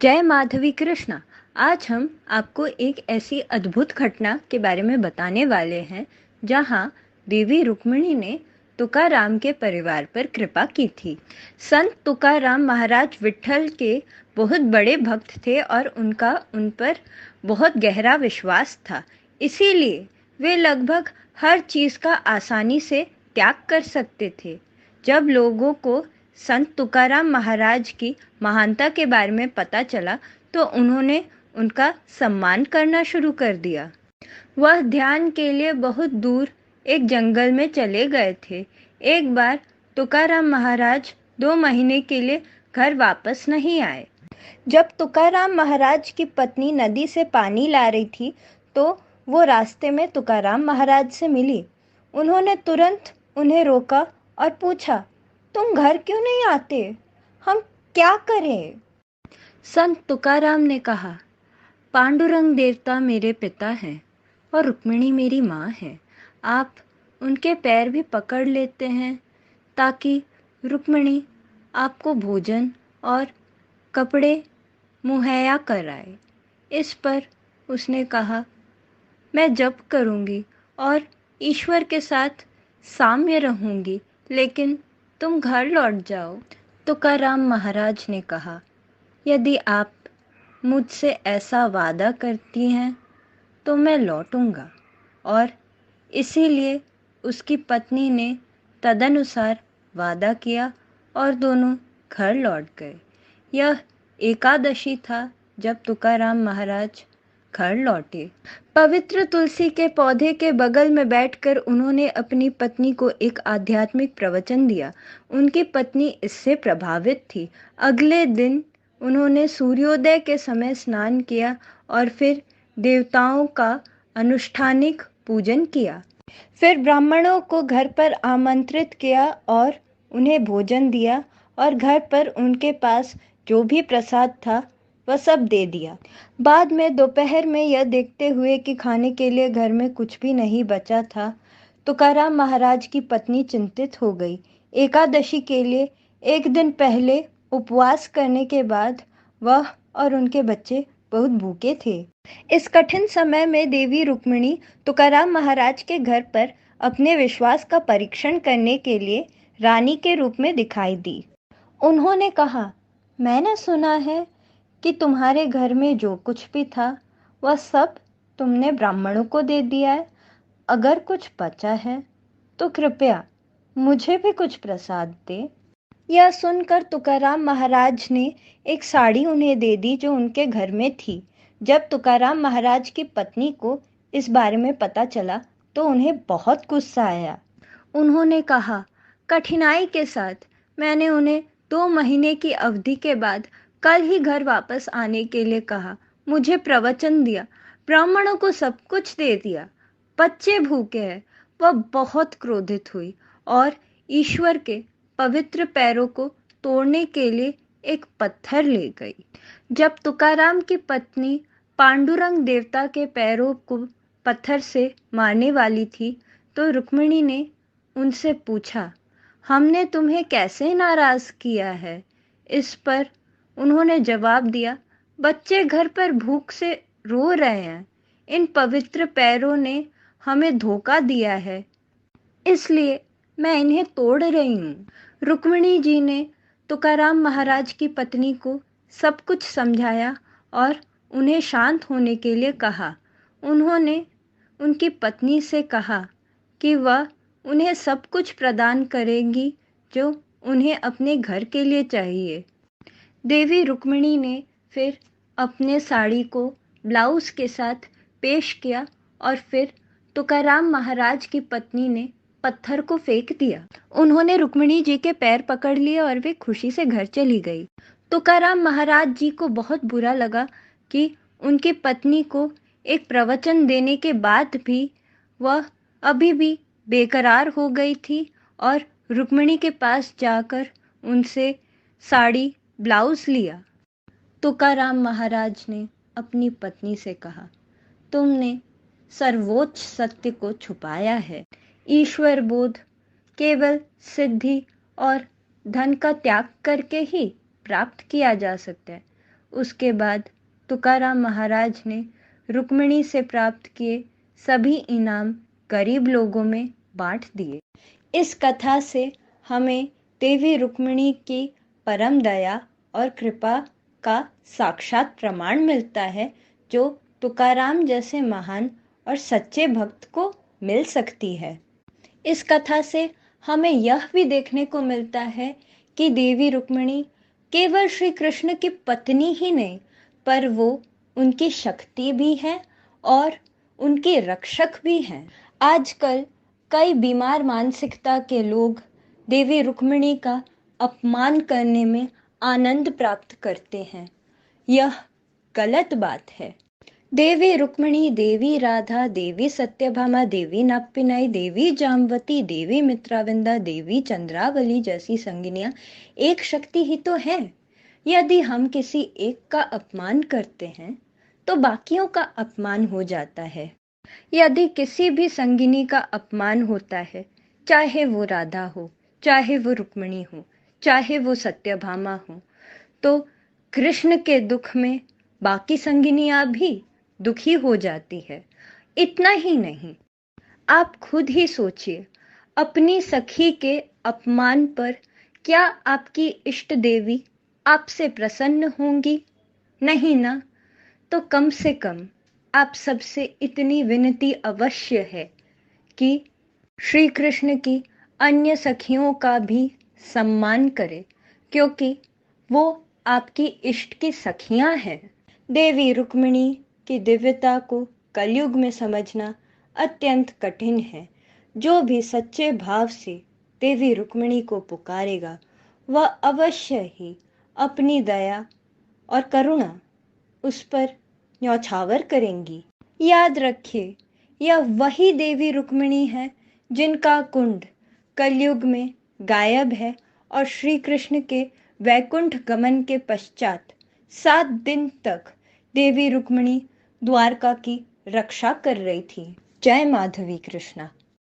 जय माधवी कृष्णा। आज हम आपको एक ऐसी अद्भुत घटना के बारे में बताने वाले हैं जहां देवी रुक्मिणी ने तुकाराम के परिवार पर कृपा की थी। संत तुकाराम महाराज विट्ठल के बहुत बड़े भक्त थे और उनका उन पर बहुत गहरा विश्वास था। इसीलिए वे लगभग हर चीज़ का आसानी से त्याग कर सकते थे। जब लोगों को संत तुकाराम महाराज की महानता के बारे में पता चला तो उन्होंने उनका सम्मान करना शुरू कर दिया। वह ध्यान के लिए बहुत दूर एक जंगल में चले गए थे। एक बार तुकाराम महाराज 2 महीने के लिए घर वापस नहीं आए। जब तुकाराम महाराज की पत्नी नदी से पानी ला रही थी तो वो रास्ते में तुकाराम महाराज से मिली। उन्होंने तुरंत उन्हें रोका और पूछा, तुम घर क्यों नहीं आते? हम क्या करें? संत तुकाराम ने कहा, पांडुरंग देवता मेरे पिता हैं और रुक्मिणी मेरी माँ है। आप उनके पैर भी पकड़ लेते हैं ताकि रुक्मिणी आपको भोजन और कपड़े मुहैया कराए। इस पर उसने कहा, मैं जप करूँगी और ईश्वर के साथ साम्य रहूँगी, लेकिन तुम घर लौट जाओ। तुकाराम महाराज ने कहा, यदि आप मुझसे ऐसा वादा करती हैं तो मैं लौटूंगा। और इसीलिए उसकी पत्नी ने तदनुसार वादा किया और दोनों घर लौट गए। यह एकादशी था जब तुकाराम महाराज घर लौटे। पवित्र तुलसी के पौधे के बगल में बैठकर उन्होंने अपनी पत्नी को एक आध्यात्मिक प्रवचन दिया। उनकी पत्नी इससे प्रभावित थी। अगले दिन उन्होंने सूर्योदय के समय स्नान किया और फिर देवताओं का अनुष्ठानिक पूजन किया। फिर ब्राह्मणों को घर पर आमंत्रित किया और उन्हें भोजन दिया और घर पर उनके पास जो भी प्रसाद था वह सब दे दिया। बाद में दोपहर में यह देखते हुए कि खाने के लिए घर में कुछ भी नहीं बचा था, तुकाराम महाराज की पत्नी चिंतित हो गई। एकादशी के लिए एक दिन पहले उपवास करने के बाद वह और उनके बच्चे बहुत भूखे थे। इस कठिन समय में देवी रुक्मिणी तुकाराम महाराज के घर पर अपने विश्वास का परीक्षण करने के लिए रानी के रूप में दिखाई दी। उन्होंने कहा, मैंने सुना है कि तुम्हारे घर में जो कुछ भी था वह सब तुमने ब्राह्मणों को दे दिया है। अगर कुछ बचा है तो कृपया मुझे भी कुछ प्रसाद दे। यह सुनकर तुकाराम महाराज ने एक साड़ी उन्हें दे दी जो उनके घर में थी। जब तुकाराम महाराज की पत्नी को इस बारे में पता चला तो उन्हें बहुत गुस्सा आया। उन्होंने कहा, कठिनाई के साथ मैंने उन्हें 2 महीने की अवधि के बाद कल ही घर वापस आने के लिए कहा, मुझे प्रवचन दिया, ब्राह्मणों को सब कुछ दे दिया, बच्चे भूखे हैं। वह बहुत क्रोधित हुई और ईश्वर के पवित्र पैरों को तोड़ने के लिए एक पत्थर ले गई। जब तुकाराम की पत्नी पांडुरंग देवता के पैरों को पत्थर से मारने वाली थी तो रुक्मिणी ने उनसे पूछा, हमने तुम्हें कैसे नाराज किया है? इस पर उन्होंने जवाब दिया, बच्चे घर पर भूख से रो रहे हैं। इन पवित्र पैरों ने हमें धोखा दिया है, इसलिए मैं इन्हें तोड़ रही हूँ। रुक्मिणी जी ने तुकाराम महाराज की पत्नी को सब कुछ समझाया और उन्हें शांत होने के लिए कहा। उन्होंने उनकी पत्नी से कहा कि वह उन्हें सब कुछ प्रदान करेंगी जो उन्हें अपने घर के लिए चाहिए। देवी रुक्मिणी ने फिर अपने साड़ी को ब्लाउज के साथ पेश किया और फिर तुकाराम महाराज की पत्नी ने पत्थर को फेंक दिया। उन्होंने रुक्मिणी जी के पैर पकड़ लिए और वे खुशी से घर चली गई। तुकाराम महाराज जी को बहुत बुरा लगा कि उनकी पत्नी को एक प्रवचन देने के बाद भी वह अभी भी बेकरार हो गई थी और रुक्मिणी के पास जाकर उनसे साड़ी ब्लाउज लिया। तुकाराम महाराज ने अपनी पत्नी से कहा, तुमने सर्वोच्च सत्य को छुपाया है। ईश्वर बोध केवल सिद्धि और धन का त्याग करके ही प्राप्त किया जा सकता है। उसके बाद तुकाराम महाराज ने रुक्मिणी से प्राप्त किए सभी इनाम गरीब लोगों में बांट दिए। इस कथा से हमें देवी रुक्मिणी की परम दया और कृपा का साक्षात प्रमाण मिलता है, जो तुकाराम जैसे महान और सच्चे भक्त को मिल सकती है। इस कथा से हमें यह भी देखने को मिलता है कि देवी रुक्मिणी केवल श्री कृष्ण की पत्नी ही नहीं, पर वो उनकी शक्ति भी है और उनके रक्षक भी हैं। आजकल कई बीमार मानसिकता के लोग देवी रुक्मिणी का अपमान करने में आनंद प्राप्त करते हैं। यह गलत बात है। देवी रुक्मिणी, देवी राधा, देवी सत्यभामा, देवी नाप्पिनाई, देवी जाम्बवती, देवी मित्राविंदा, देवी चंद्रावली जैसी संगिनियां एक शक्ति ही तो है। यदि हम किसी एक का अपमान करते हैं तो बाकियों का अपमान हो जाता है। यदि किसी भी संगिनी का अपमान होता है, चाहे वो राधा हो, चाहे वो रुक्मिणी हो, चाहे वो सत्यभामा हो, तो कृष्ण के दुख में बाकी संगिनियां भी दुखी हो जाती है। इतना ही नहीं, आप खुद ही सोचिए, अपनी सखी के अपमान पर क्या आपकी इष्ट देवी आपसे प्रसन्न होंगी? नहीं ना। तो कम से कम आप सबसे इतनी विनती अवश्य है कि श्री कृष्ण की अन्य सखियों का भी सम्मान करें, क्योंकि वो आपकी इष्ट की सखियां हैं। देवी रुक्मिणी की दिव्यता को कलयुग में समझना अत्यंत कठिन है। जो भी सच्चे भाव से देवी रुक्मिणी को पुकारेगा, वह अवश्य ही अपनी दया और करुणा उस पर न्यौछावर करेंगी। याद रखिए, यह वही देवी रुक्मिणी है जिनका कुंड कलयुग में गायब है और श्री कृष्ण के वैकुंठ गमन के पश्चात 7 दिन तक देवी रुक्मिणी द्वारका की रक्षा कर रही थी। जय माधवी कृष्णा।